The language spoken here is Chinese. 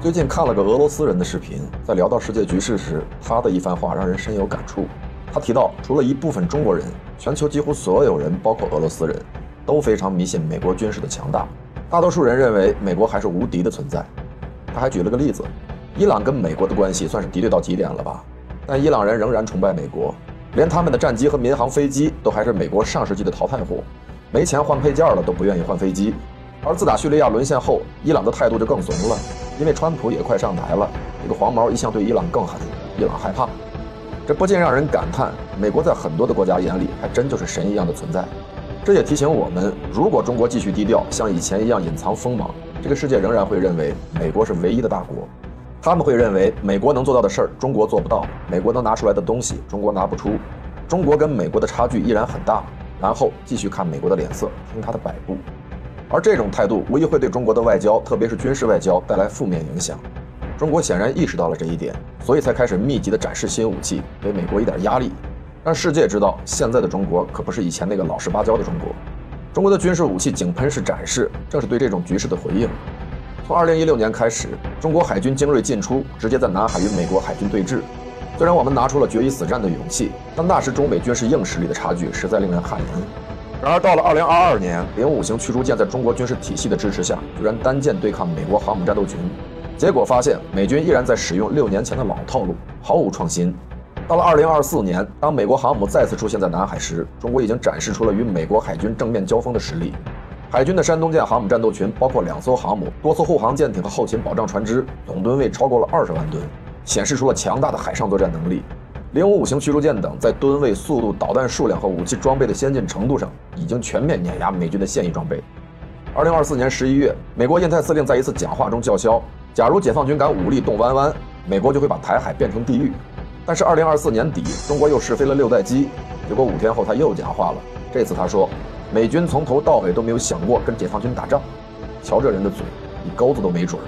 最近看了个俄罗斯人的视频，在聊到世界局势时，他的一番话让人深有感触。他提到，除了一部分中国人，全球几乎所有人，包括俄罗斯人，都非常迷信美国军事的强大。大多数人认为美国还是无敌的存在。他还举了个例子，伊朗跟美国的关系算是敌对到极点了吧？但伊朗人仍然崇拜美国，连他们的战机和民航飞机都还是美国上世纪的淘汰货，没钱换配件了都不愿意换飞机。而自打叙利亚沦陷后，伊朗的态度就更怂了，因为川普也快上台了，这个黄毛一向对伊朗更狠，伊朗害怕。这不禁让人感叹，美国在很多的国家眼里还真就是神一样的存在。这也提醒我们，如果中国继续低调，像以前一样隐藏锋芒，这个世界仍然会认为美国是唯一的大国。他们会认为美国能做到的事儿，中国做不到；美国能拿出来的东西，中国拿不出。中国跟美国的差距依然很大，然后继续看美国的脸色，听他的摆布。而这种态度无疑会对中国的外交，特别是军事外交带来负面影响。中国显然意识到了这一点，所以才开始密集地展示新武器，给美国一点压力，让世界知道现在的中国可不是以前那个老实巴交的中国。中国的军事武器井喷式展示，正是对这种局势的回应。从2016年开始，中国海军精锐进出，直接在南海与美国海军对峙。虽然我们拿出了决一死战的勇气，但那时中美军事硬实力的差距实在令人汗颜。然而到了2022年，05型驱逐舰在中国军事体系的支持下，居然单舰对抗美国航母战斗群。结果发现，美军依然在使用6年前的老套路，毫无创新。到了2024年，当美国航母再次出现在南海时，中国已经展示出了与美国海军正面交锋的实力。海军的山东舰航母战斗群包括2艘航母、多艘护航舰艇和后勤保障船只，总吨位超过了20万吨，显示出了强大的海上作战能力。055型驱逐舰等在吨位、速度、导弹数量和武器装备的先进程度上，已经全面碾压美军的现役装备。2024年11月，美国印太司令在一次讲话中叫嚣，假如解放军敢武力动湾湾，美国就会把台海变成地狱。但是2024年底，中国又试飞了6代机，结果5天后他又讲话了。这次他说，美军从头到尾都没有想过跟解放军打仗。瞧这人的嘴，一钩子都没准儿。